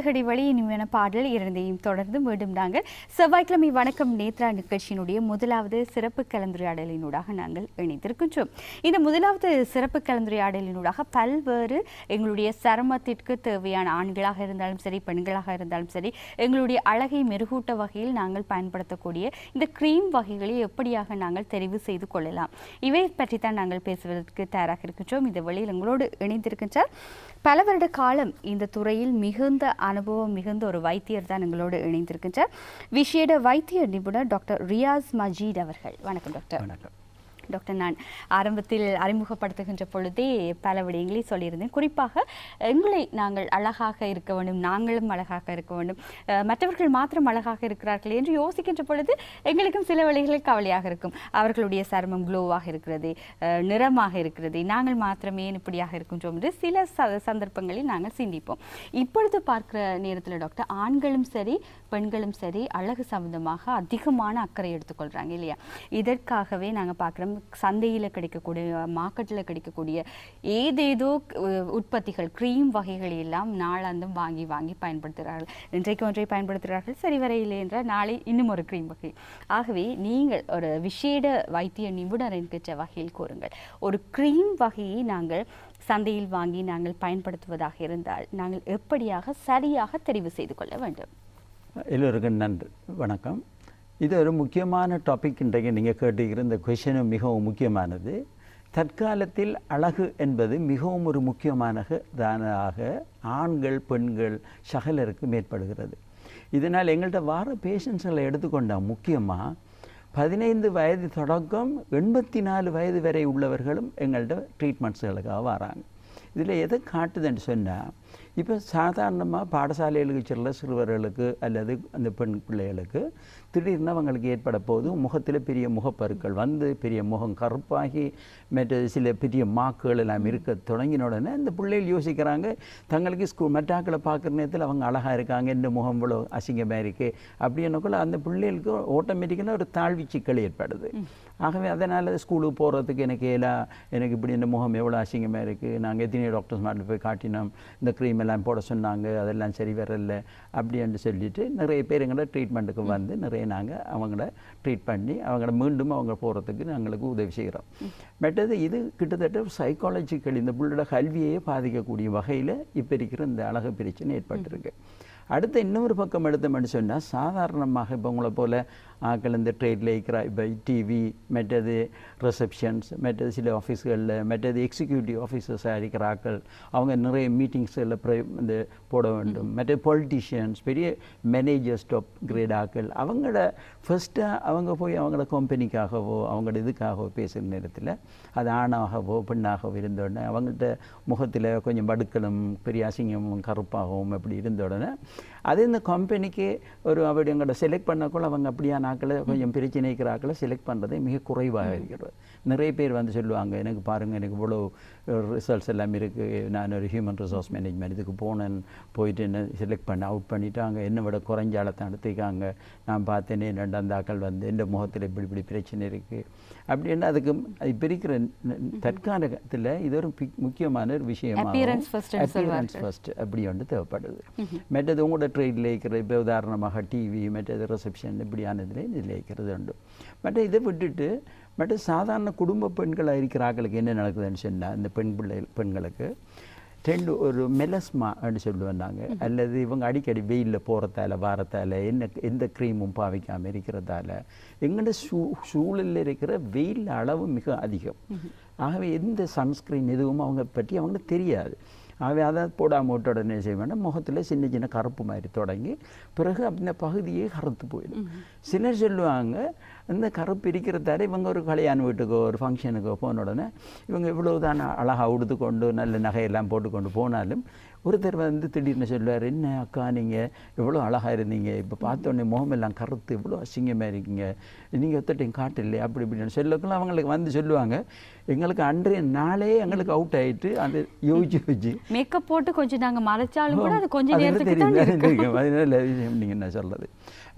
விடுகடி வழி இனிமையான பாடல் இரண்டையும் தொடர்ந்து மீண்டும் நாங்கள் செவ்வாய்க்கிழமை வணக்கம் நேத்ரா நிகழ்ச்சியினுடைய முதலாவது சிறப்பு கலந்துரையாடலினூடாக நாங்கள் இணைந்திருக்கின்றோம். இந்த முதலாவது சிறப்பு கலந்துரையாடலினூடாக பல்வேறு எங்களுடைய சருமத்திற்கு தேவையான ஆண்களாக இருந்தாலும் சரி பெண்களாக இருந்தாலும் சரி எங்களுடைய அழகை மெருகூட்ட வகையில் நாங்கள் பயன்படுத்தக்கூடிய இந்த கிரீம் வகைகளை எப்படியாக நாங்கள் தெரிவு செய்து கொள்ளலாம், இவை பற்றி தான் நாங்கள் பேசுவதற்கு தயாராக இருக்கின்றோம். இந்த வழியில் எங்களோடு இணைந்திருக்கின்றார் பல வருட காலம் இந்த துறையில் மிகுந்த அனுபவம் மிகுந்த ஒரு வைத்தியர் தான் எங்களோடு இணைந்திருக்கின்றார். விசேட வைத்திய நிபுணர் டாக்டர் ரியாஸ் மஜீத் அவர்கள். வணக்கம் டாக்டர். வணக்கம் டாக்டர், நான் ஆரம்பத்தில் அறிமுகப்படுத்துகின்ற பொழுதே பல விடயங்களை சொல்லியிருந்தேன். குறிப்பாக எங்களை நாங்கள் அழகாக இருக்க வேண்டும், நாங்களும் அழகாக இருக்க வேண்டும், மற்றவர்கள் மாத்திரம் அழகாக இருக்கிறார்கள் என்று யோசிக்கின்ற பொழுது எங்களுக்கும் சில வழிகளில் கவலையாக இருக்கும். அவர்களுடைய சருமம் க்ளோவாக இருக்கிறது, நிறமாக இருக்கிறது, நாங்கள் மாத்திரமே இப்படியாக இருக்கின்றோம் என்று சில சந்தர்ப்பங்களில் நாங்கள் சிந்திப்போம். இப்பொழுது பார்க்கிற நேரத்தில் டாக்டர், ஆண்களும் சரி பெண்களும் சரி அழகு சம்பந்தமாக அதிகமான அக்கறை எடுத்துக்கொள்கிறாங்க இல்லையா? இதற்காகவே நாங்கள் பார்க்குறோம், சந்தையில் கிடைக்கக்கூடிய மார்க்கெட்டில் கிடைக்கக்கூடிய ஏதேதோ உற்பத்திகள் கிரீம் வகைகள் எல்லாம் நாளாந்தும் வாங்கி பயன்படுத்துகிறார்கள். இன்றைக்கு ஒன்றை பயன்படுத்துகிறார்கள், சரி வரையில்லை என்றால் நாளை இன்னும் ஒரு கிரீம் வகை. ஆகவே நீங்கள் ஒரு விசேட வைத்திய நிபுணர் என்கின்ற வகையில் கூறுங்கள், ஒரு கிரீம் வகையை நாங்கள் சந்தையில் வாங்கி நாங்கள் பயன்படுத்துவதாக இருந்தால் நாங்கள் எப்படியாக சரியாக தெரிவு செய்து கொள்ள வேண்டும்? எல்லோருக்கும் நன்றி, வணக்கம். இது ஒரு முக்கியமான டாபிக். இன்றைக்கு நீங்கள் கேட்டுக்கிற இந்த கொஷனும் மிகவும் முக்கியமானது. தற்காலத்தில் அழகு என்பது மிகவும் ஒரு முக்கியமானதாக ஆண்கள் பெண்கள் சகலருக்கு ஏற்படுகிறது. இதனால் எங்கள்கிட்ட வார பேஷண்ட்ஸ்களை எடுத்துக்கொண்டால் முக்கியமாக 15 வயது தொடக்கம் 84 வயது வரை உள்ளவர்களும் எங்கள்கிட்ட ட்ரீட்மெண்ட்ஸுகளுக்காக வராங்க. இதில் எதை காட்டுதுன்னு சொன்னால், இப்போ சாதாரணமாக பாடசாலைகளுக்கு செல்ல சிறுவர்களுக்கு அல்லது அந்த பெண் பிள்ளைகளுக்கு திடீர்னு அவங்களுக்கு ஏற்பட போது முகத்தில் பெரிய முகப்பருக்கள் வந்து பெரிய முகம் கருப்பாகி மற்ற சில பெரிய மாக்குகள் எல்லாம் இருக்க தொடங்கின உடனே இந்த பிள்ளைகள் யோசிக்கிறாங்க, தங்களுக்கு மற்றாக்களை பார்க்குற நேரத்தில் அவங்க அழகாக இருக்காங்க, இந்த முகம் இவ்வளோ அசிங்கமாக இருக்குது அப்படின்னக்குள்ள அந்த பிள்ளைகளுக்கு ஆட்டோமேட்டிக்கலாக ஒரு தாழ்வு சிக்கல் ஏற்படுது. ஆகவே அதனால் ஸ்கூலுக்கு போகிறதுக்கு எனக்கு இப்படி இந்த முகம் எவ்வளோ அசிங்கமாக இருக்குது, நாங்கள் எத்தனை டாக்டர்ஸ் மாட்டில் போய் காட்டினோம், இந்த க்ரீம் எல்லாம் போட சொன்னாங்க, அதெல்லாம் சரி வரல அப்படின்னு சொல்லிட்டு நிறைய பேர் எங்களோட ட்ரீட்மெண்ட்டுக்கு வந்து நிறைய நாங்கள் அவங்கள ட்ரீட் பண்ணி அவங்கள மீண்டும் அவங்க போகிறதுக்கு நாங்களுக்கு உதவி செய்கிறோம். மற்றது இது கிட்டத்தட்ட சைக்காலஜிக்கல் இந்த புள்ளோட கல்வியையே பாதிக்கக்கூடிய வகையில் இப்போ இருக்கிற இந்த அழகு பிரச்சனை ஏற்பட்டிருக்கு. அடுத்த இன்னொரு பக்கம் எடுத்தோம்னு சொன்னால், சாதாரணமாக இப்போ உங்களை போல் ஆக்கள் இந்த ட்ரேடில் இருக்கிற இப்போ டிவி மற்றது ரிசப்ஷன்ஸ் மற்றது சில ஆஃபீஸ்களில் மற்றது எக்ஸிக்யூட்டிவ் ஆஃபீஸர்ஸாக இருக்கிற ஆக்கள் அவங்க நிறைய மீட்டிங்ஸில் இந்த போட வேண்டும். மற்ற பொலிட்டிஷியன்ஸ் பெரிய மேனேஜர்ஸ் டாப் கிரேட் ஆக்கள் அவங்களோட ஃபஸ்ட்டாக அவங்க போய் அவங்களோட கம்பெனிக்காகவோ அவங்களோட இதுக்காகவோ பேசுகிற நேரத்தில் அது ஆணாகவோ பெண்ணாகவோ இருந்தோடனே அவங்கள்ட்ட முகத்தில் கொஞ்சம் படுக்கலும் பெரிய அசிங்கமும் கருப்பாகவும் அப்படி இருந்த உடனே அது இந்த கம்பெனிக்கு ஒரு அப்படி அவங்களோட செலக்ட் பண்ணக்குள்ள அவங்க அப்படியான ஆக்களை கொஞ்சம் பிரச்சனைக்கிற ஆக்களை செலக்ட் பண்ணுறதே மிக குறைவாக இருக்கிறது. நிறைய பேர் வந்து சொல்லுவாங்க, எனக்கு பாருங்கள் எனக்கு இவ்வளோ ரிசல்ட்ஸ் எல்லாம் இருக்குது, நான் ஒரு ஹியூமன் ரிசோர்ஸ் மேனேஜ்மெண்ட் இதுக்கு போயிட்டு என்ன செலக்ட் பண்ண அவுட் பண்ணிவிட்டாங்க, என்னை விட குறைஞ்ச ஆளத்தை நடத்திக்காங்க, நான் பார்த்தேனே ரெண்டாம் ஆக்கள் வந்து எந்த முகத்தில் இப்படி பிரச்சனை இருக்குது அப்படின்னு. அதுக்கு இப்போ இருக்கிற தற்காலத்தில் இது ஒரு முக்கியமான ஒரு விஷயமாக அப்பியரன்ஸ் ஃபர்ஸ்ட் அப்படி ஒன்று தேவைப்படுது. மற்றது உங்களோட ட்ரெயினில் இருக்கிற இப்போ உதாரணமாக டிவி மற்றது ரிசப்ஷன் இப்படியானதில் இதில் இருக்கிறது உண்டு. மற்ற இதை விட்டுட்டு மற்ற சாதாரண குடும்ப பெண்களாக இருக்கிற ஆக்களுக்கு என்ன நடக்குதுன்னு சொன்னால், இந்த பெண்களுக்கு ஒரு மெலஸ்மா அப்படின்னு சொல்லுவாங்க, அல்லது இவங்க அடிக்கடி வெயிலில் போகிறதால வாரத்தால் எந்த க்ரீமும் பாவிக்காமல் இருக்கிறதால எங்களோட சூழலில் இருக்கிற வெயில் அளவு மிக அதிகம். ஆகவே எந்த சன்ஸ்க்ரீன் எதுவும் அவங்க பற்றி அவங்களுக்கு தெரியாது. ஆகவே அதை போடாமல் விட்ட உடனே செய்ய வேண்டாம், முகத்தில் சின்ன சின்ன கருப்பு மாதிரி தொடங்கி பிறகு அந்த பகுதியே கருத்து போயிடும். சிலர் சொல்லுவாங்க, இந்த கருப்பு இருக்கிறதால இவங்க ஒரு கல்யாண வீட்டுக்கோ ஒரு ஃபங்க்ஷனுக்கோ போன உடனே இவங்க இவ்வளவுதான் அழகாக உடுத்து கொண்டு நல்ல நகையெல்லாம் போட்டுக்கொண்டு போனாலும் ஒருத்தர் வந்து திடீர்னு சொல்லுவார், என்ன அக்கா நீங்கள் எவ்வளோ அழகாக இருந்தீங்க, இப்போ பார்த்தோன்னே முகமெல்லாம் கருத்து இவ்வளோ அசிங்கமாக இருக்கீங்க, நீங்கள் ஒத்தட்டையும் காட்டில்லை அப்படி இப்படின்னு சொல்லக்குள்ள அவங்களுக்கு வந்து சொல்லுவாங்க, எங்களுக்கு அன்றைய நாளே எங்களுக்கு அவுட் ஆகிட்டு அந்த யோசிச்சு மேக்கப் போட்டு கொஞ்சம் நாங்கள் மறைச்சாலும் கூட அது கொஞ்சம் நேரத்துக்கு தெரியும். அதனால நீங்கள் என்ன சொல்கிறது.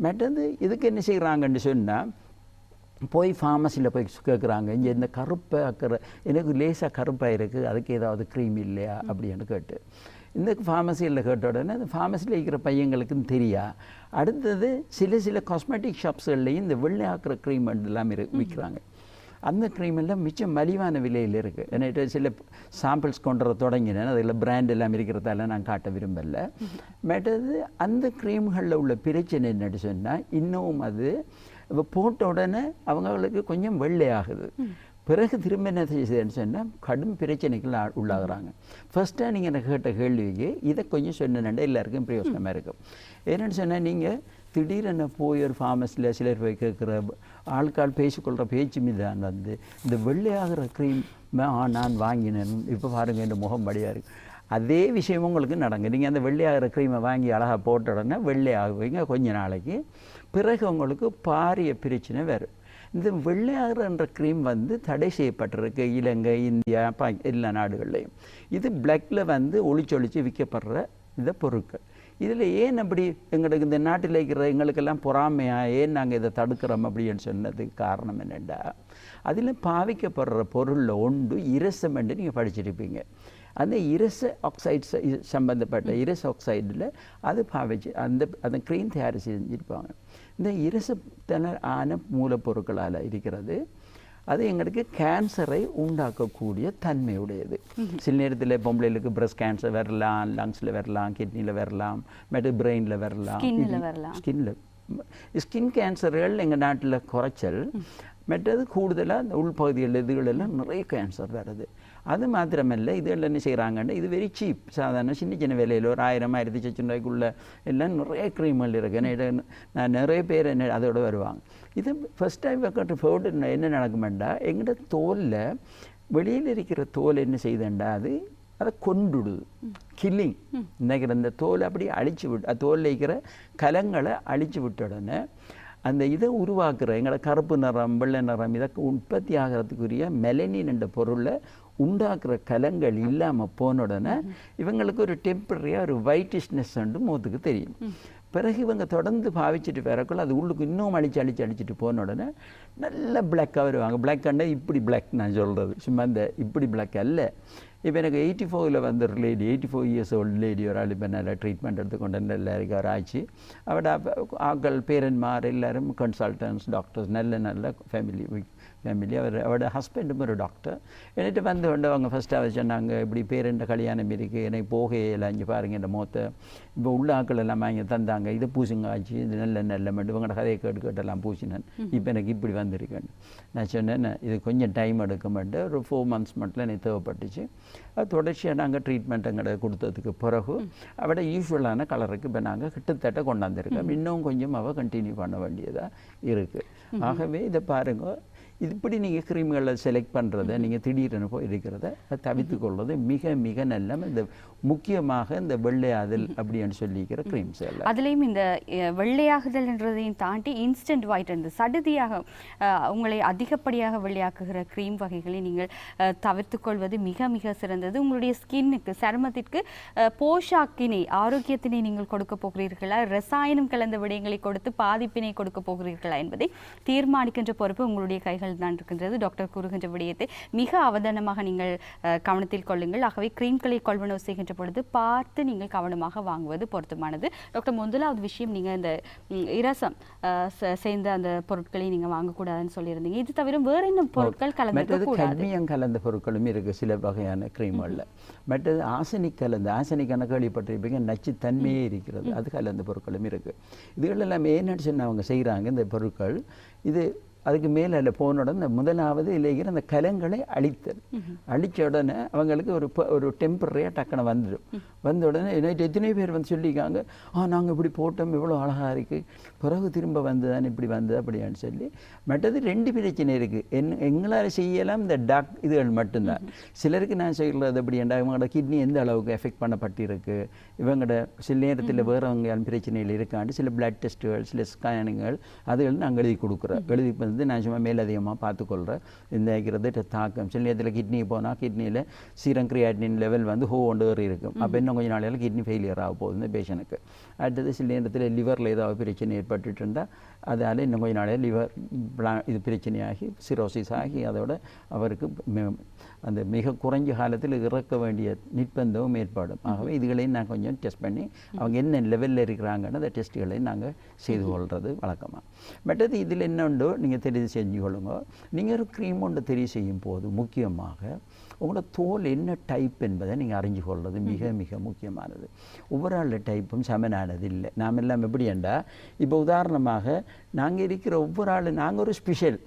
மற்றது இதுக்கு என்ன செய்கிறாங்கன்னு சொன்னால், போய் ஃபார்மசியில் போய் கேட்குறாங்க, இங்கே இந்த கருப்பை எனக்கு லேசாக கருப்பாக இருக்குது, அதுக்கு ஏதாவது க்ரீம் இல்லையா அப்படின்னு கேட்டு இந்த ஃபார்மசியில் கேட்ட உடனே அந்த ஃபார்மசியில் இருக்கிற பையங்களுக்கும் தெரியா. அடுத்தது சில காஸ்மெட்டிக் ஷாப்ஸ்கள்லேயும் இந்த வெள்ளையாக்குற க்ரீம் எல்லாம் விற்கிறாங்க. அந்த க்ரீம் எல்லாம் மிச்சம் மலிவான விலையில் இருக்குது. ஏன்னா சில சாம்பிள்ஸ் கொண்டு வர தொடங்கினேன், அதில் பிராண்ட் எல்லாம் இருக்கிறதால நான் காட்ட விரும்பலை. மற்றது அந்த க்ரீம்களில் உள்ள பிரச்சனை என்னன்னு சொன்னால், இன்னும் அது இப்போ போட்ட உடனே அவங்களுக்கு கொஞ்சம் வெள்ளையாகுது. பிறகு திரும்ப என்ன செய்யுதுன்னு சொன்னால் கடும் பிரச்சனைகள் உள்ளாகிறாங்க. ஃபர்ஸ்ட்டாக நீங்கள் எனக்கு கேட்ட கேள்விக்கு இதை கொஞ்சம் சொன்னேன்னா எல்லாருக்கும் பிரயோஜனமாக இருக்கும். என்னென்னு சொன்னால், நீங்கள் திடீரென போய் ஒரு ஃபார்மஸில் சிலர் போய் கேட்குற ஆட்கால் பேசிக்கொள்கிற பேச்சு மீதான் வந்து இந்த வெள்ளையாகிற க்ரீம் நான் வாங்கினேன், இப்போ பாருங்கள் இந்த முகம் வழியாக இருக்குது. அதே விஷயம் உங்களுக்கு நடங்க. நீங்கள் அந்த வெள்ளையாகிற க்ரீமை வாங்கி அழகாக போட்ட உடனே வெள்ளையாகுவீங்க கொஞ்ச நாளைக்கு. பிறகு உங்களுக்கு பாரிய பிரச்சனை வரும். இந்த வெள்ளையாகிற க்ரீம் வந்து தடை செய்யப்பட்டிருக்கு இலங்கை, இந்தியா, எல்லா நாடுகள்லையும். இது பிளாக்ல வந்து ஒளிச்சொலிச்சு விற்கப்படுற இந்த பொருட்கள். இதில் ஏன் அப்படி எங்களுக்கு இந்த நாட்டில் இருக்கிற எங்களுக்கெல்லாம் பொறாமையாக ஏன் நாங்கள் இதை தடுக்கிறோம் அப்படின்னு சொன்னதுக்கு காரணம் என்னென்னா, அதில் பாவிக்கப்படுற பொருளில் ஒன்று இரசம் என்று நீங்கள் படிச்சிருப்பீங்க. அந்த இரச ஆக்சைட்ஸ் சம்பந்தப்பட்ட இரச ஆக்சைடில் அது பாவிச்சு அந்த க்ரீம் தயார் செஞ்சுருப்பாங்க. இந்த இரசத்தன ஆன மூலப்பொருட்களால் இருக்கிறது. அது எங்களுக்கு கேன்சரை உண்டாக்கக்கூடிய தன்மையுடையது. சில நேரத்தில் பொம்பளைகளுக்கு பிரஸ்ட் கேன்சர் வரலாம், லங்ஸில் வரலாம், கிட்னியில் வரலாம், மற்ற பிரெயினில் வரலாம், ஸ்கின் கேன்சர்கள் எங்கள் நாட்டில் குறைச்சல். மற்றது கூடுதலாக அந்த உள்பகுதிகள் இதுகளெல்லாம் நிறைய கேன்சர் வருது. அது மாத்திரமல்ல, இதெல்லாம் என்ன செய்கிறாங்கன்னா, இது வெரி சீப், சாதாரண சின்ன விலையில் ஒரு 1000 1600 எல்லாம் நிறைய க்ரீம்கள் இருக்குது. நான் நிறைய பேர் என்ன அதோட வருவாங்க. இது ஃபஸ்ட் டைம் போட்டு என்ன நடக்குமெண்டா, எங்கள்ட தோலில் வெளியில் இருக்கிற தோல் என்ன செய்யுதுண்டா, அதை கொண்டுடுது, கில்லிங். நினைக்கிற அந்த தோலை அப்படி அழிச்சு விட்டு, தோலில் இருக்கிற கலங்களை அழிச்சு விட்ட உடனே அந்த இதை உருவாக்குற எங்களை கருப்பு நிறம், வெள்ளை நிறம் இதை உற்பத்தி ஆகிறதுக்குரிய மெலனின் என்ற பொருளை உண்டாக்குற கலங்கள் இல்லாமல் போன உடனே இவங்களுக்கு ஒரு டெம்பரரியாக ஒரு ஒயிட்டிஷ்னஸ் வந்து முகத்துக்கு தெரியும். பிறகு இவங்க தொடர்ந்து பாவிச்சுட்டு வரக்குள்ள அது உள்ளுக்கு இன்னும் அழிச்சிட்டு போன உடனே நல்ல பிளாக்காக வருவாங்க. பிளாக் இப்படி பிளாக் நான் சொல்கிறது சும்மா இந்த இப்படி பிளாக் அல்ல. இப்போ எனக்கு 84 வந்த ஒரு லேடி, 84 இயர்ஸ் ஓல்டு லேடி, ஒரு ஆள் இப்போ நல்லா ட்ரீட்மெண்ட் எடுத்துக்கொண்டு எல்லாருக்கும் ஒரு ஆச்சு. அவட ஆக்கள் பேரன்மார் எல்லாரும் கன்சல்டன்ட்ஸ், டாக்டர்ஸ், நல்ல ஃபேமிலி. அவரோட ஹஸ்பண்டும் ஒரு டாக்டர். என்கிட்ட வந்து அவங்க ஃபஸ்ட்டு அவர் சொன்னாங்க, இப்படி பேரண்ட கல்யாணம் இருக்குது, எனக்கு போகையில் இங்கே பாருங்கள் இந்த மொத்த இப்போ உள்ள ஆக்கள் எல்லாம் வாங்கி தந்தாங்க, இதை பூசுங்க ஆச்சு, இது நல்ல மட்டும் இவங்களோட கதையை கேட்டெல்லாம் பூசினேன், இப்போ எனக்கு இப்படி வந்திருக்கேன். நான் சொன்னேன், இது கொஞ்சம் டைம் எடுக்க மாட்டேன், ஒரு 4 months மட்டும் எனக்கு தேவைப்பட்டுச்சு. அது தொடர்ச்சியாக நாங்கள் ட்ரீட்மெண்ட் எங்களை கொடுத்ததுக்கு பிறகு அவட யூஸ்வலான கலருக்கு இப்போ நாங்கள் கிட்டத்தட்ட கொண்டாந்துருக்கோம். இன்னும் கொஞ்சம் அவள் கண்டினியூ பண்ண வேண்டியதாக இருக்குது. ஆகவே இதை பாருங்கள், இப்படி நீங்கள் க்ரீம்களை செலக்ட் பண்ணுறதை நீங்கள் திடீரென போய் இருக்கிறத தவிர்த்து கொள்வது மிக மிக நல்ல. இந்த முக்கியமாக இந்த வெள்ளையாதல் அப்படின்னு சொல்லிக்கிற க்ரீம்ஸ் எல்லாம், அதுலேயும் இந்த வெள்ளையாகுதல்ன்றதையும் தாண்டி இன்ஸ்டன்ட் ஒயிட், இந்த சடுதியாக உங்களை அதிகப்படியாக வெள்ளையாக்குகிற க்ரீம் வகைகளை நீங்கள் தவிர்த்து கொள்வது மிக மிக சிறந்தது. உங்களுடைய ஸ்கின்னுக்கு, சருமத்திற்கு போஷாக்கினை, ஆரோக்கியத்தினை நீங்கள் கொடுக்க போகிறீர்களா, ரசாயனம் கலந்த விடயங்களை கொடுத்து பாதிப்பினை கொடுக்க போகிறீர்களா என்பதை தீர்மானிக்கின்ற பொறுப்பு உங்களுடைய கைகள் தான் இருக்கின்றது. டாக்டர் கூறுகின்ற விடயத்தை மிக அவதானமாக நீங்கள் கவனத்தில் கொள்ளுங்கள். ஆகவே க்ரீம்களை கொள்வனவு செய்கின்ற பொழுது பார்த்து நீங்கள் கவனமாக வாங்குவது பொருத்தமானது. டாக்டர், முதலாவது விஷயம், நீங்கள் இந்த இரசம் சேர்ந்த அந்த பொருட்களை நீங்கள் வாங்கக்கூடாதுன்னு சொல்லியிருந்தீங்க. இது தவிர வேறு என்ன பொருட்கள் கலந்த பொருட்களும் இருக்குது சில வகையான க்ரீம்களில். மற்றது ஆசனிக் கேள்விப்பட்டிருப்பீங்க, நச்சுத்தன்மையே இருக்கிறது, அது கலந்த பொருட்களும் இருக்குது. இதுகள் எல்லாம் என்னன்னு சொன்ன அவங்க செய்கிறாங்க இந்த பொருட்கள். இது அதுக்கு மேலே போன உடனே முதலாவது இல்லைங்கிற அந்த கலங்களை அழித்தல். அழித்த உடனே அவங்களுக்கு ஒரு டெம்பரரியாக டக்குன்னு வந்துடும். வந்த உடனே எத்தனை பேர் வந்து சொல்லிக்காங்க, நாங்கள் இப்படி போட்டோம், இவ்வளோ அழகாக இருக்குது, பிறகு திரும்ப வந்ததான் இப்படி வந்தது அப்படின்னு சொல்லி. மற்றது 2 பிரச்சனை இருக்குது. எங்களால் செய்யலாம் இந்த இதுகள் மட்டும்தான். சிலருக்கு நான் சொல்கிறது அப்படின்னா, இவங்களோட கிட்னி எந்த அளவுக்கு எஃபெக்ட் பண்ணப்பட்டிருக்கு, இவங்களோட சில நேரத்தில் வேறவங்க பிரச்சனைகள் இருக்காண்டு சில பிளட் டெஸ்ட்டுகள், சில ஸ்கேனுங்கள், அதுகள் நாங்கள் எழுதி கொடுக்குறோம். எழுதி வந்து வந்து நான் சும்மா மேலதிகமாக பார்த்துக்கொள்கிறேன். இந்த இருக்கிறது தாக்கம் சில நேரத்தில் கிட்னி போனால் கிட்னியில் சீரம் கிரியாட்டினின் லெவல் வந்து ஹோண்டு இருக்கும். அப்போ இன்னும் கொஞ்சம் நாளையில் கிட்னி ஃபெயிலியர் ஆக போகுது இந்த பேஷனுக்கு. அடுத்தது சில நேரத்தில் லிவரில் ஏதாவது பிரச்சனை ஏற்பட்டு இருந்தால் அதால் இன்னும் கொஞ்சம் நாளையில் லிவர் இது பிரச்சனையாகி சிரோசிஸ் ஆகி அதோட அவருக்கு அந்த மிக குறைஞ்ச காலத்தில் இறக்க வேண்டிய நிர்பந்தமும் ஏற்படும். ஆகவே இதுகளையும் நான் கொஞ்சம் டெஸ்ட் பண்ணி அவங்க என்ன லெவலில் இருக்கிறாங்கன்னு அந்த டெஸ்ட்டுகளையும் நாங்கள் செய்து கொள்வது வழக்கமாக. மற்றது இதில் என்ன உண்டோ நீங்கள் தெரிவு செஞ்சு கொள்ளுங்க. நீங்கள் ஒரு க்ரீம் ஒன்று தெரிவு செய்யும் போது முக்கியமாக உங்களோட தோல் என்ன டைப் என்பதை நீங்கள் அறிஞ்சு கொள்வது மிக மிக முக்கியமானது. ஒவ்வொரு ஆளோட டைப்பும் சமனானது இல்லை. நாம் எல்லாம் எப்படின்னா இப்போ உதாரணமாக நாங்கள் இருக்கிற ஒவ்வொரு ஆள் நாங்கள் ஒரு ஸ்பெஷல்.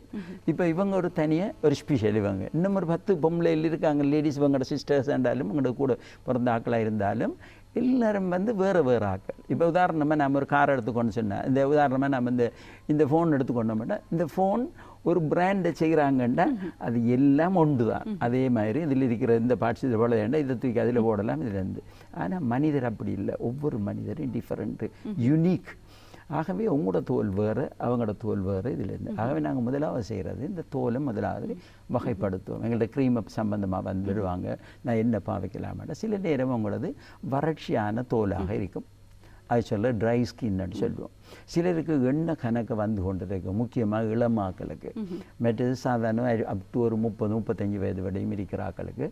இப்போ இவங்க ஒரு தனியாக ஒரு ஸ்பெஷல். இவங்க இன்னும் ஒரு 10 பொம்பளையில் இருக்காங்க லேடிஸ் இவங்களோட சிஸ்டர்ஸ் இருந்தாலும் உங்களோட கூட பிறந்த ஆக்களாக இருந்தாலும் எல்லாரும் வந்து வேறு வேறு ஆக்கள். இப்போ உதாரணமாக நம்ம ஒரு கார் எடுத்துக்கொண்டு சொன்னால் இந்த உதாரணமாக நம்ம இந்த ஃபோன் எடுத்துக்கொண்டோம்னா இந்த ஃபோன் ஒரு பிராண்டை செய்கிறாங்கன்னா அது எல்லாம் ஒன்று தான். அதே மாதிரி இதில் இருக்கிற இந்த பார்ட்ஸ் இதில் போட வேண்டாம், இதை தூக்கி அதில் போடலாம் இதுலேருந்து. ஆனால் மனிதர் அப்படி இல்லை. ஒவ்வொரு மனிதரும் டிஃப்ரெண்ட்டு, யூனிக். ஆகவே உங்களோட தோல் வேறு அவங்களோட தோல் வேறு இதிலேருந்து. ஆகவே நாங்கள் முதலாவது செய்கிறது இந்த தோலை முதலாவது வகைப்படுத்துவோம். எங்கள்கிட்ட க்ரீம் சம்பந்தமாக வந்துடுவாங்க, நான் என்ன பாவிக்கலாமாட்டா. சில நேரம் உங்களது வறட்சியான தோலாக இருக்கும். அது சொல்ல ட்ரை ஸ்கின்னு சொல்லுவோம். சிலருக்கு எண்ணெய் கணக்கு வந்து கொண்டு இருக்கும், முக்கியமாக இளமாக்களுக்கு. மற்றது சாதாரண அப் டு ஒரு 30-35 வயது வரையும் இருக்கிற ஆக்களுக்கு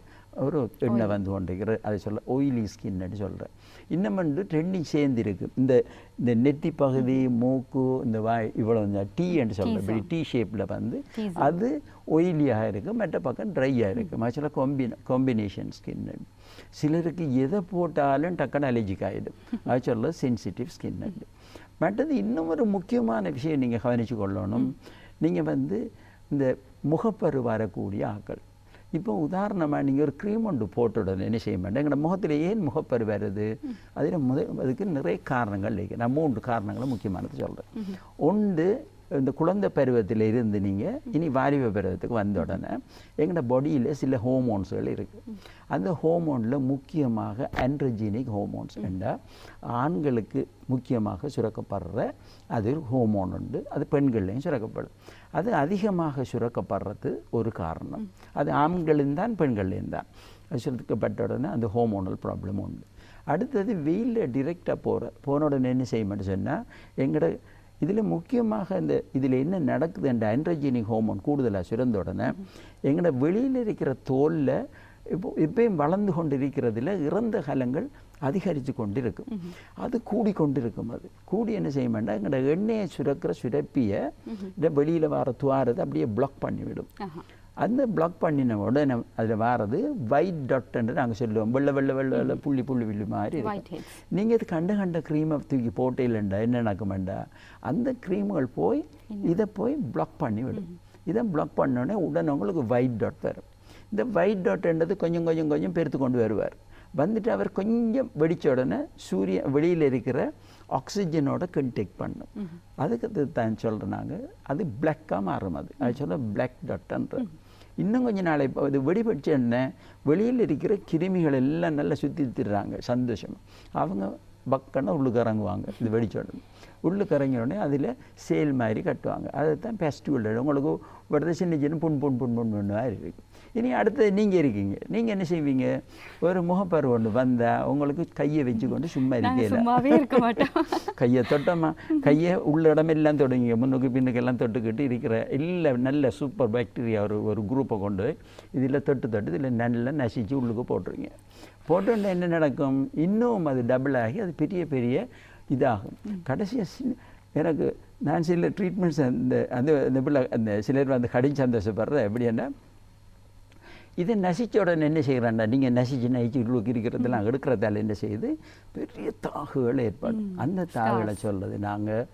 ஒரு எண்ணெய் வந்து கொண்டிருக்கிற அதை சொல்ல ஆயிலி ஸ்கின்னு சொல்கிறேன். இன்னும் வந்து ட்ரெண்டிங் சேர்ந்துருக்கு. இந்த நெத்தி பகுதி மூக்கு இந்த வாய் இவ்வளோ டீ என்று சொல்கிறேன், இப்படி டீ ஷேப்பில் வந்து அது ஆயிலியாக இருக்குது, மற்ற பக்கம் ட்ரையாக இருக்குது. ஆக்சுவலாக காம்பினேஷன் ஸ்கின்னு. சிலருக்கு எதை போட்டாலும் டக்குன்னு அலர்ஜிக் ஆகிடும். அது சொல்ல சென்சிட்டிவ் ஸ்கின்னு. மற்றது இன்னும் ஒரு முக்கியமான விஷயம் நீங்கள் கவனித்து கொள்ளணும். நீங்கள் வந்து இந்த முகப்பரு வரக்கூடிய ஆக்கள். இப்போ உதாரணமாக நீங்கள் ஒரு க்ரீம் ஒன்று போட்ட உடனே என்ன செய்ய மாட்டேன், எங்களோட முகத்தில் ஏன் முகப்பரு வருது, அதுக்கு நிறைய காரணங்கள் இருக்குது. நான் 3 காரணங்களும் முக்கியமானது சொல்கிறேன். ஒன்று, இந்த குழந்தை பருவத்தில் இருந்து நீங்கள் இனி வாலிப பருவத்துக்கு வந்த உடனே எங்களோட பாடியில் சில ஹோமோன்ஸ்கள் இருக்குது. அந்த ஹோமோனில் முக்கியமாக ஆண்ட்ரோஜெனிக் ஹோமோன்ஸ் என்றால் ஆண்களுக்கு முக்கியமாக சுரக்கப்படுற அது ஹோமோன் உண்டு, அது பெண்கள்லையும் சுரக்கப்படும். அது அதிகமாக சுரக்கப்படுறது ஒரு காரணம். அது ஆண்களின் தான் பெண்கள்லேயும் தான் அது சுரக்கப்பட்ட உடனே அந்த ஹோமோனல் ப்ராப்ளம் உண்டு. அடுத்தது வெயிலில் டிரெக்டாக போன உடனே என்ன செய்யணும்னு சொன்னால் எங்களோட இதில் முக்கியமாக இதில் என்ன நடக்குது என்ற ஆண்ட்ரோஜெனிக் ஹோமோன் கூடுதலாக சுரந்த உடனே எங்களோட வெளியில் இருக்கிற தோலில் இப்பயும் வளர்ந்து கொண்டு இருக்கிறதுல இறந்த கலங்கள் அதிகரித்து கொண்டு இருக்கும். அது கூடிக்கொண்டிருக்கும். அது கூடி என்ன செய்ய வேண்டாம், எங்களோட எண்ணெயை சுரக்கிற சுரப்பியை வெளியில் வர துவாரத்தை அப்படியே பிளாக் பண்ணிவிடும். அந்த பிளாக் பண்ணின உடனே அதில் வாரது ஒயிட் டாட்ன்னு நாங்கள் சொல்லுவோம். வெள்ளை வெள்ளை வெள்ளை வெள்ளை புள்ளி புள்ளி புள்ளி மாதிரி இருக்கும். நீங்கள் இது கண்ட க்ரீமை தூக்கி போட்டே இல்லைண்டா என்ன நடக்குமெண்டா, அந்த க்ரீம்கள் போய் இதை போய் பிளாக் பண்ணி விடும். இதை பிளாக் பண்ணோடனே உடனே உங்களுக்கு ஒயிட் டாட் வரும். இந்த ஒயிட் டாட்ன்றது கொஞ்சம் கொஞ்சம் கொஞ்சம் பெருத்து கொண்டு வருவார். வந்துட்டு அவர் கொஞ்சம் வெடித்த உடனே வெளியில் இருக்கிற ஆக்சிஜனோட கண்டெக்ட் பண்ணும். அதுக்கு தான் சொல்கிறேன் நாங்கள், அது பிளாக்காக மாறும். அது சொல்ல பிளாக் டாட்ன்ற. இன்னும் கொஞ்சம் நாளை இப்போ இது வெடிபடிச்ச என்ன வெளியில் இருக்கிற கிருமிகள் எல்லாம் நல்லா சுற்றிடுறாங்க சந்தோஷமாக. அவங்க பக்கம்னா உள்ளுக்கு இறங்குவாங்க. இது வெடிச்சோடனே உள்ளுக்கு இறங்கின உடனே அதில் சேல் மாதிரி கட்டுவாங்க. அதை தான் ஃபெஸ்டிவல் உங்களுக்கு வருது சின்ன சின்ன புண்ணாக இருக்குது. இனி அடுத்தது நீங்கள் இருக்கீங்க, நீங்கள் என்ன செய்வீங்க, ஒரு முகப்பரு ஒன்று வந்தால் உங்களுக்கு கையை வச்சுக்கொண்டு சும்மா இருக்க மாட்டோம். கையை தொட்டோமா, கையை உள்ள இடமெல்லாம் தொடங்கி முன்னுக்கு பின்னுக்கெல்லாம் தொட்டுக்கிட்டு இருக்கிற இல்லை நல்ல சூப்பர் பாக்டீரியா ஒரு குரூப்பை கொண்டு இதில் தொட்டு இதில் நல்லா நசிச்சு உள்ளுக்கு போட்டுருங்க. போட்டோன்னா என்ன நடக்கும், இன்னும் அது டபுள் ஆகி அது பெரிய பெரிய இதாகும். கடைசியாக எனக்கு நான் சில ட்ரீட்மெண்ட்ஸ் அந்த சிலர் வந்து கடிஞ்சு சந்தோஷப்படுற எப்படின்னா, இதை நசிச்ச உடனே என்ன செய்கிறாண்டா, நீங்கள் நசிச்சு உள்ளுக்கு இருக்கிறதெல்லாம் எடுக்கிறதால என்ன செய்யுது, பெரிய தாகுகள் ஏற்படும். அந்த தாகுகளை சொல்கிறது நாங்கள்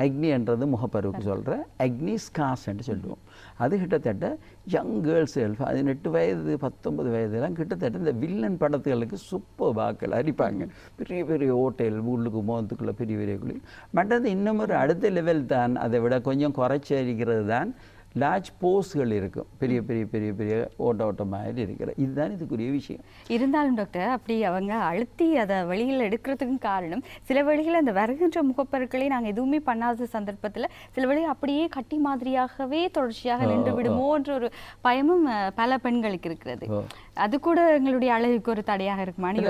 அக்னின்றது முகப்பருவுக்கு சொல்கிற அக்னி ஸ்காஸ்ன்னு சொல்லுவோம். அது கிட்டத்தட்ட யங் கேர்ள்ஸ் 18 வயது 19 வயதுலாம் கிட்டத்தட்ட இந்த வில்லன் படத்துகளுக்கு சூப்பர் வாக்கள் அடிப்பாங்க. பெரிய பெரிய ஹோட்டல் உள்ளுக்கு முகத்துக்குள்ளே பெரிய பெரிய குழி. மற்றது இன்னும் ஒரு அடுத்த லெவல் தான், அதை விட கொஞ்சம் குறைச்சி அடிக்கிறது தான் லார்ஜ் போஸ்கள் இருக்கும், பெரிய பெரிய பெரிய பெரிய ஓட்ட மாதிரி இருக்கிற. இதுதான் இதுக்குரிய விஷயம். இருந்தாலும் டாக்டர் அப்படி அவங்க அழுத்தி அதை வெளியில் எடுக்கிறதுக்கும் காரணம் சில வேளைகளில் அந்த வருகின்ற முகப்பருக்களை நாங்கள் எதுவுமே பண்ணாத சந்தர்ப்பத்தில் சில வேளைகள் அப்படியே கட்டி மாதிரியாகவே தொடர்ச்சியாக நின்று விடுமோன்ற ஒரு பயமும் பல பெண்களுக்கு இருக்கிறது. அது கூட எங்களுடைய அழகுக்கு ஒரு தடையாக இருக்குமான்னு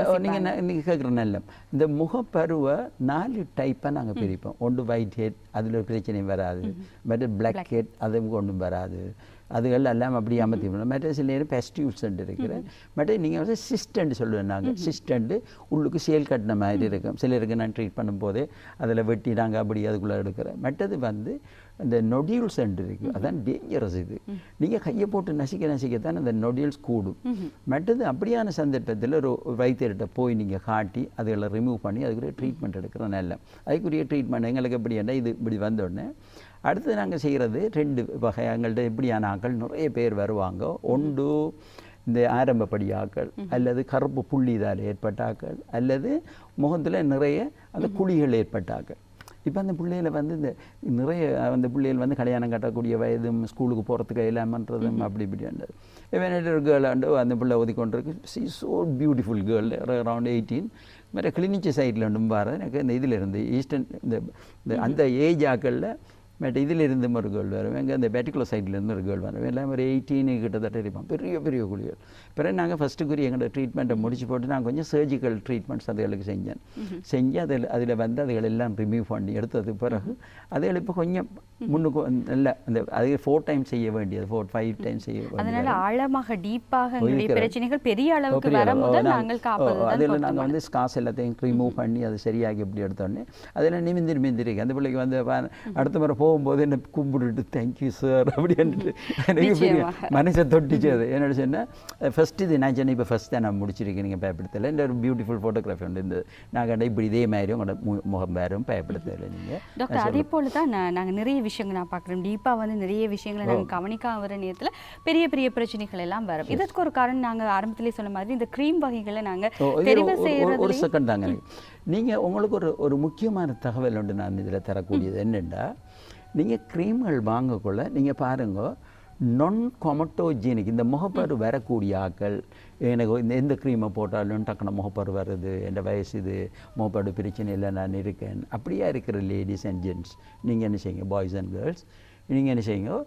நீங்கள் கேட்குற நல்ல இந்த முகப்பருவை 4 டைப்பாக நாங்கள் பிரிப்போம். ஒன்று ஒயிட் ஹெட், அதில் ஒரு பிரச்சனையும் வராது. மற்ற பிளாக் ஹெட், அதுவும் கொண்டும் வராது. அதுகள் எல்லாம் அப்படி அமர்த்தி விடணும். மற்ற சில நேரம் பெஸ்டியூல்ஸ்ன்ட்டு இருக்கிற. மற்ற நீங்கள் வந்து சிஸ்டன்ட் சொல்லுவேன். நாங்கள் சிஸ்டன்ட்டு உள்ளுக்கு சேல் கட்டின மாதிரி இருக்கும். சிலருக்கு நான் ட்ரீட் பண்ணும்போது அதில் வெட்டி நாங்கள் அப்படி அதுக்குள்ளே எடுக்கிறேன். மற்றது வந்து இந்த நொடியூல்ஸ் இருக்குது, அதான் டேஞ்சரஸ். இது நீங்கள் கையை போட்டு நசிக்கத்தான் அந்த நொடியூல்ஸ் கூடும். மற்றது அப்படியான சந்தர்ப்பத்தில் ஒரு வைத்தியர்கிட்ட போய் நீங்கள் காட்டி அதுகளை ரிமூவ் பண்ணி அதுக்குரிய ட்ரீட்மெண்ட் எடுக்கிற நல்ல. அதுக்குரிய ட்ரீட்மெண்ட் எங்களுக்கு எப்படி என்ன இது இப்படி வந்தோடனே அடுத்து நாங்கள் செய்கிறது 2 வகை. எங்கள்கிட்ட எப்படியான ஆக்கள் நிறைய பேர் வருவாங்க. ஒன்று இந்த ஆரம்பப்படி ஆக்கள், அல்லது கருப்பு புள்ளி இதால் ஏற்பட்ட ஆக்கள், அல்லது முகத்தில் நிறைய அந்த குழிகள் ஏற்பட்ட ஆக்கள். இப்போ அந்த பிள்ளைகளை வந்து இந்த நிறைய அந்த பிள்ளைகள் வந்து கல்யாணம் கட்டக்கூடிய வயதும் ஸ்கூலுக்கு போகிறதுக்கு இல்லாமன்றதும் அப்படி இப்படின்றது. இவன் ஒரு கேர்ள் அந்த பிள்ளை ஒதுக்கொண்டிருக்கு. She so beautiful girl, around 18. வேறு கிளினிச்சி சைடில் ஒன்றும் பாரு எனக்கு இந்த இதில் இருந்து ஈஸ்டர்ன் இந்த அந்த ஏஜ் ஆக்களில் பட் இதில் இருந்து ஒரு கேர்ள் வரும். எங்கள் அந்த பேட்டிகுலர் சைட்லேருந்து ஒரு கேர்ள் வரும். எல்லாம் ஒரு 18 கிட்டத்தட்ட இருப்பான். பெரிய பெரிய குழிகள். பிறகு நாங்கள் ஃபஸ்ட்டுக்குரிய எங்களோட ட்ரீட்மெண்ட்டை முடிச்சு போட்டு நான் கொஞ்சம் சர்ஜிக்கல் ட்ரீட்மெண்ட்ஸ் அதுகளுக்கு செஞ்சு அதில் வந்து அதுகள் எல்லாம் ரிமூவ் பண்ணி எடுத்தது பிறகு அதுகள் இப்போ கொஞ்சம் முன்னுக்கு நல்ல அந்த அது 4 டைம்ஸ் செய்ய வேண்டியது, 4-5 டைம்ஸ் செய்ய வேண்டியது. அதனால ஆழமாக டீப்பாக பிரச்சனைகள் பெரிய அளவுக்கு வரும்போது நாங்கள் காப்பது அதில் நாங்கள் வந்து ஸ்காஸ் எல்லாத்தையும் ரிமூவ் பண்ணி அது சரியாகி எப்படி எடுத்தோடனே அதில் நிமிந்திருக்கு. அந்த பிள்ளைக்கு வந்து அடுத்த முறை போகும்போது என்ன கும்பிட்டுட்டு தேங்க்யூ சார் அப்படின்ட்டு எனக்கு பெரிய மனசை தொட்டிச்சு. அது என்னோட சொன்னால் ஃபஸ்ட் இது நான் சொன்னேன். இப்போ ஃபஸ்ட் தான் நான் முடிச்சிருக்கேன். நீங்கள் பயப்படுத்தலை. இந்த ஒரு பியூட்டிஃபுல் ஃபோட்டோகிராஃபி உண்டு. இந்த நான் கண்ட இப்படி இதே மாதிரி உங்களோட முகம் வேறும் பயப்படுத்தலை. நீங்கள் டாக்டர் அதே போல் தான் நாங்கள் நிறைய விஷயங்கள் நான் பார்க்குறேன். டீப்பாக வந்து நிறைய விஷயங்களை நாங்கள் கவனிக்காம வர நேரத்தில் பெரிய பெரிய பிரச்சனைகள் எல்லாம் வரும். இதற்கு ஒரு காரணம் நாங்கள் ஆரம்பத்திலே சொன்ன மாதிரி இந்த க்ரீம் வகைகளை நாங்கள் தெரிவு செய்யறது. ஒரு செகண்ட் தாங்க. நீங்கள் உங்களுக்கு ஒரு முக்கியமான தகவல் உண்டு நான் இதில் தரக்கூடியது என்னென்னா, நீங்கள் க்ரீம்கள் வாங்கக்குள்ள நீங்கள் பாருங்க நான் கொமட்டோஜெனிக் இந்த முகப்பரு வரக்கூடிய ஆக்கள் எனக்கு எந்த க்ரீமை போட்டாலும் டக்குன முகப்பரு வருது, என் வயசு இது, முகப்பரு பிரச்சனை இல்லை, நான் இருக்கேன், அப்படியா இருக்கிற லேடிஸ் அண்ட் ஜென்ட்ஸ் நீங்கள் என்ன செய்யுங்க, பாய்ஸ் அண்ட் கேர்ள்ஸ் நீங்கள் என்ன செய்யுங்க,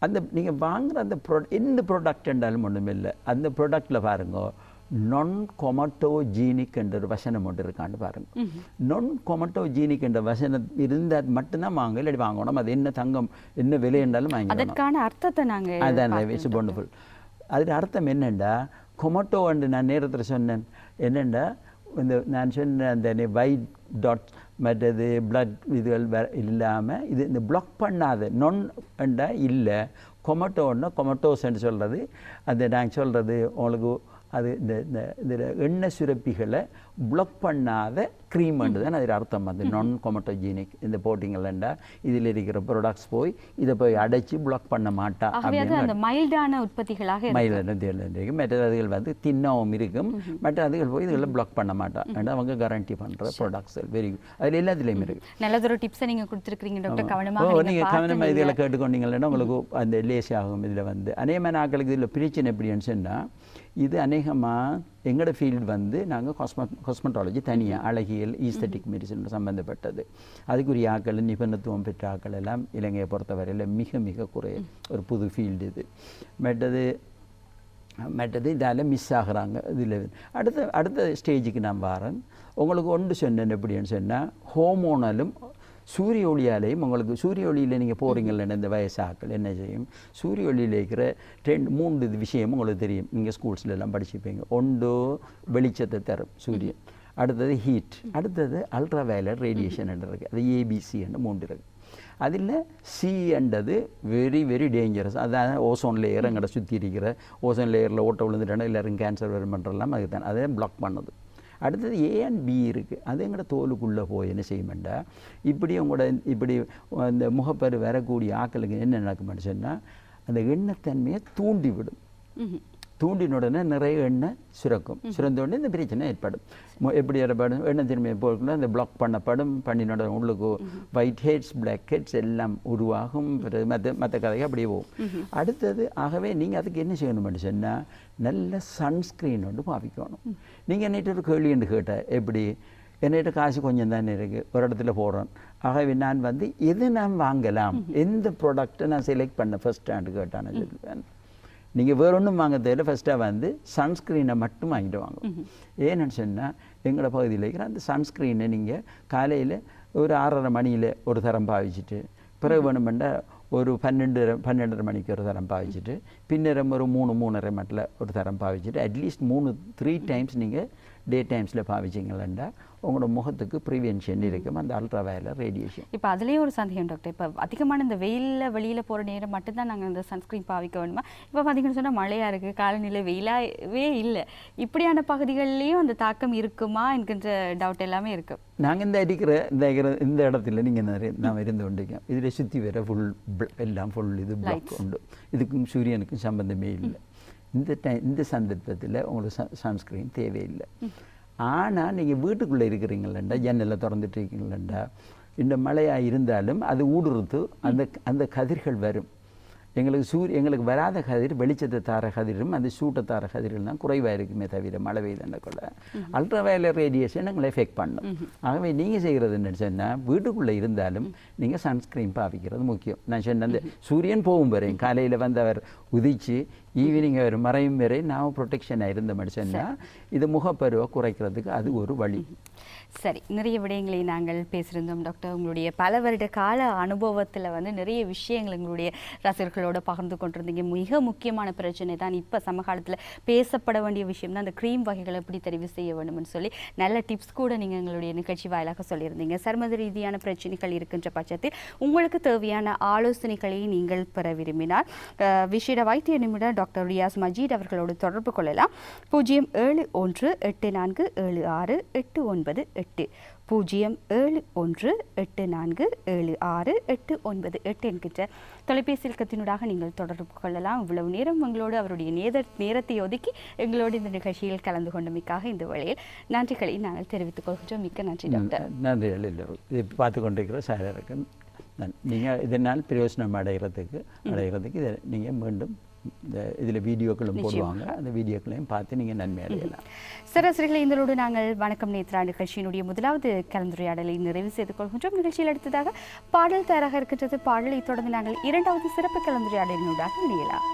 அந்த நீங்கள் வாங்குகிற அந்த எந்த ப்ராடக்ட் என்றாலும் ஒன்றுமே இல்லை, அந்த ப்ராடக்டில் பாருங்க நான் கொமட்டோஜீனிக் என்ற ஒரு வசனம் ஒன்று இருக்கான்னு பாருங்கள். நான் கொமட்டோஜீனிக் என்ற வசனம் இருந்தால் மட்டும்தான் வாங்க, இல்லாட்டி வாங்கணும். அது என்ன தங்கம் என்ன விலை என்றாலும் வாங்கணும். அதற்கான அர்த்தத்தை நாங்கள் அதான் இட்ஸ் ஒண்டர்ஃபுல். அதில் அர்த்தம் என்னென்னா, கொமட்டோ என்று நான் நேரத்தில் சொன்னேன். என்னென்னா இந்த நான் சொன்ன அந்த ஒயிட் டாட் மற்றது பிளட் இதுகள் இல்லாமல் இது இந்த பிளாக் பண்ணாத நொன் என்றா இல்லை, கொமட்டோன்னா கொமட்டோஸ்ன்னு சொல்கிறது. அந்த நாங்கள் சொல்கிறது உங்களுக்கு அது இந்த எண்ணெய் சுரப்பிகளை பிளாக் பண்ணாத க்ரீம்ன்றது தான் அதில் அர்த்தம். அது நான் கொமட்டோஜீனிக் இந்த போட்டிங்கள்ண்டா இதில் இருக்கிற ப்ராடக்ட்ஸ் போய் இதை போய் அடைச்சி பிளாக் பண்ண மாட்டா. அந்த மைல்டான உற்பத்திகளாக மைல்டான இருக்கும். மற்ற அதுகள் வந்து தின்னவும் இருக்கும். மற்ற அதுகள் போய் இதுகளில் பிளாக் பண்ண மாட்டா. அவங்க கேரண்டி பண்ணுற ப்ராடக்ட்ஸ் வெரி குட். அதில் எல்லாத்துலேயும் இருக்குது. நல்லதொரு டிப்ஸை நீங்கள் கொடுத்துருக்கீங்க டாக்டர். கவனமாக நீங்கள் கவனமாக இதில் கேட்டுக்கொண்டீங்கன்னா உங்களுக்கு அந்த லேசி ஆகும். இதில் வந்து அநேகமான ஆக்களுக்கு இதில் பிரச்சனை எப்படின்னு சொன்னால், இது அநேகமாக எங்களோட ஃபீல்டு வந்து நாங்கள் காஸ்மெட்டாலஜி தனியாக அழகியல் ஈஸ்தட்டிக் மெடிசன் சம்மந்தப்பட்டது. அதுக்குரிய ஆக்கள் நிபுணத்துவம் பெற்ற ஆக்கள் எல்லாம் இலங்கையை பொறுத்தவரையில் மிக மிக குறைய ஒரு புது ஃபீல்டு இது. மற்றது இதால் மிஸ் ஆகுறாங்க. இதில் அடுத்த ஸ்டேஜுக்கு நான் வரேன். உங்களுக்கு ஒன்று சொன்னேன் எப்படின்னு சொன்னால், ஹோமோனலும் சூரிய ஒளியாலேயும் உங்களுக்கு சூரிய ஒளியில் நீங்கள் போகிறீங்கள்ல இந்த வயசாக்கள் என்ன செய்யும், சூரிய ஒளியில் இருக்கிற 2-3 விஷயமும் உங்களுக்கு தெரியும். நீங்கள் ஸ்கூல்ஸ்லாம் படிச்சுப்பீங்க. ஒன்று வெளிச்சத்தை தரும் சூரியன், அடுத்தது ஹீட், அடுத்தது அல்ட்ரா வயலட் ரேடியேஷன் இருக்குது. அது ABC என்று 3 இருக்குது. அதில் சி என்றது வெரி வெரி டேஞ்சரஸ். அதான் ஓசோன் லேயர் எங்கள்கிட்ட சுற்றி இருக்கிற ஓசோன் லேயரில் ஓட்ட விழுந்துட்டோன்னா எல்லாரும் கேன்சர் வரும் பண்ணுறலாம். அதுக்கு தான் அதை பிளாக் பண்ணுது. அடுத்தது A and B இருக்குது. அது எங்களோட தோலுக்குள்ளே போய் என்ன செய்யுமெண்டா, இப்படி உங்களோட இப்படி அந்த முகப்பரு வரக்கூடிய ஆக்களுக்கு என்ன நடக்குமென்னு சொன்னால், அந்த எண்ணத்தன்மையை தூண்டிவிடும். தூண்டின உடனே நிறைய எண்ணெய் சுரக்கும். சுரந்த உடனே இந்த பிரச்சனை ஏற்படும். எப்படி ஏற்படும்? எண்ணெய் திரும்பி போகணும், அந்த பிளாக் பண்ணப்படும். பண்ணினோட உள்ளுக்கு ஒயிட் ஹெட்ஸ், பிளாக் ஹெட்ஸ் எல்லாம் உருவாகும். மற்ற கதைக்கு அப்படியே போகும். அடுத்தது ஆகவே நீங்கள் அதுக்கு என்ன செய்யணும்னு சொன்னால் நல்ல சன்ஸ்க்ரீன் ஒன்று பாவிக்கணும். நீங்கள் என்னிட்ட ஒரு கேள்வி என்று கேட்டால் எப்படி, என்னிட்ட காசு கொஞ்சம் தானே இருக்குது, ஒரு இடத்துல போடுறேன். ஆகவே நான் எது நான் வாங்கலாம், எந்த ப்ராடக்டை நான் செலக்ட் பண்ண ஃபர்ஸ்டான்னு கேட்டான்னு சொல்லுவேன். நீங்கள் வேற ஒன்றும் வாங்க தேவையில்ல, ஃபஸ்ட்டாக சன்ஸ்க்ரீனை மட்டும் வாங்கிட்டு வாங்க. ஏன்னு சொன்னால் எங்களோட பகுதியில் இருக்கிற அந்த சன்ஸ்க்ரீனை நீங்கள் காலையில் ஒரு 6:30 மணியில் ஒரு தரம் பாவிச்சுட்டு, பிறகு வேணுமெண்டா ஒரு 12:30 மணிக்கு ஒரு தரம் பாவிச்சுட்டு, பின்னரம் ஒரு 3-3:30 மட்டில் ஒரு தரம் பாவிச்சுட்டு, அட்லீஸ்ட் 3-3 டைம்ஸ் நீங்கள் டே டைம்ஸில் பாவிச்சிங்களா உங்களோட முகத்துக்கு ப்ரிவென்ஷன் இருக்கும் அந்த அல்ட்ரா வயலட் ரேடியேஷன். இப்போ அதுலேயே ஒரு சந்தேகம் டாக்டர், இப்போ அதிகமான இந்த வெயிலில் வெளியில் போகிற நேரம் மட்டும்தான் நாங்கள் இந்த சன்ஸ்க்ரீன் பாவிக்க வேணுமா? இப்போ பார்த்தீங்கன்னு சொன்னால் மழையாக இருக்குது, காலநிலை வெயிலாகவே இல்லை, இப்படியான பகுதிகள்லேயும் அந்த தாக்கம் இருக்குமா என்கின்ற டவுட் எல்லாமே இருக்குது. நாங்கள் இந்த இடத்துல நீங்கள் நாம் இருந்து கொண்டிருக்கோம், இதில் சுற்றி வர எல்லாம் ஃபுல் இது பிளாக் உண்டு. இதுக்கும் சூரியனுக்கும் சம்பந்தமே இல்லை. இந்த சந்தர்ப்பத்தில் உங்களுக்கு சன்ஸ்க்ரீன் தேவையில்லை. ஆனால் நீங்கள் வீட்டுக்குள்ளே இருக்கிறீங்களா, ஜன்னலை திறந்துட்டு இருக்கீங்களா, இந்த மழையாக இருந்தாலும் அது ஊடுருத்து அந்த கதிர்கள் வரும். எங்களுக்கு வராத கதிர், வெளிச்சத்தை தார கதிரும் அந்த சூட்டை தார கதிர்கள் தான் குறைவாக இருக்குமே தவிர மழை பெய்தண்டக்குள்ள அல்ட்ரா வயலட் ரேடியேஷன் எங்களை எஃபெக்ட் பண்ணும். ஆகவே நீங்கள் செய்கிறது என்னன்னு சொன்னால் வீட்டுக்குள்ளே இருந்தாலும் நீங்கள் சன்ஸ்க்ரீன் பாவிக்கிறது முக்கியம். நான் சொன்ன அந்த சூரியன் போகும் வரையும் காலையில் அவர் உதிச்சு ஈவினிங் அவர் மறையும் வரை நாம் ப்ரொடெக்ஷனாக இருந்தோம்னு சொன்னால் இது முகப்பருவை குறைக்கிறதுக்கு அது ஒரு வழி. சரி, நிறைய விடயங்களை நாங்கள் பேசியிருந்தோம் டாக்டர். உங்களுடைய பல வருட கால அனுபவத்தில் நிறைய விஷயங்கள் எங்களுடைய ரசிகர்களோட பகிர்ந்து கொண்டிருந்தீங்க. மிக முக்கியமான பிரச்சனை தான் இப்போ சமகாலத்தில் பேசப்பட வேண்டிய விஷயம் தான் அந்த க்ரீம் வகைகளை எப்படி தெரிவு செய்ய வேண்டும்னு சொல்லி நல்ல டிப்ஸ் கூட நீங்கள் எங்களுடைய நிகழ்ச்சி வாயிலாக சொல்லியிருந்தீங்க. சருமத ரீதியான பிரச்சனைகள் இருக்கின்ற பட்சத்தில் உங்களுக்கு தேவையான ஆலோசனைகளை நீங்கள் பெற விரும்பினால் விசேட வைத்திய நிபுணர் டாக்டர் ரியாஸ் மஜீத் அவர்களோடு தொடர்பு கொள்ளலாம். 071847689 071847689 என்கின்ற தொலைபேசி இலக்கத்தினூடாக நீங்கள் தொடர்பு கொள்ளலாம். இவ்வளவு நேரம் உங்களோடு அவருடைய நேரத்தை ஒதுக்கி எங்களோடு இந்த நிகழ்ச்சியில் கலந்து கொண்டமைக்காக இந்த வேளையில் நன்றிகளை நாங்கள் தெரிவித்துக் கொள்கின்றோம். மிக்க நன்றி டாக்டர். நன்றி. இது பார்த்து கொண்டிருக்கிற சாரருக்கு நீங்கள் இதனால் பிரயோஜனம் அடைகிறதுக்கு இதை நீங்கள் மீண்டும் இதில் வீடியோக்களும் போடுவாங்க, அந்த வீடியோக்களையும் பார்த்து நீங்கள் நன்மை அடையலாம். சராசரிகளை இதனோடு நாங்கள் வணக்கம் நேத்ரா நிகழ்ச்சியினுடைய முதலாவது கலந்துரையாடலை நிறைவு செய்து கொள்கின்றோம். நிகழ்ச்சியில் அடுத்ததாக பாடல் தயாராக இருக்கின்றது. பாடலை தொடர்ந்து நாங்கள் இரண்டாவது சிறப்பு கலந்துரையாடலினூடாக இணையலாம்.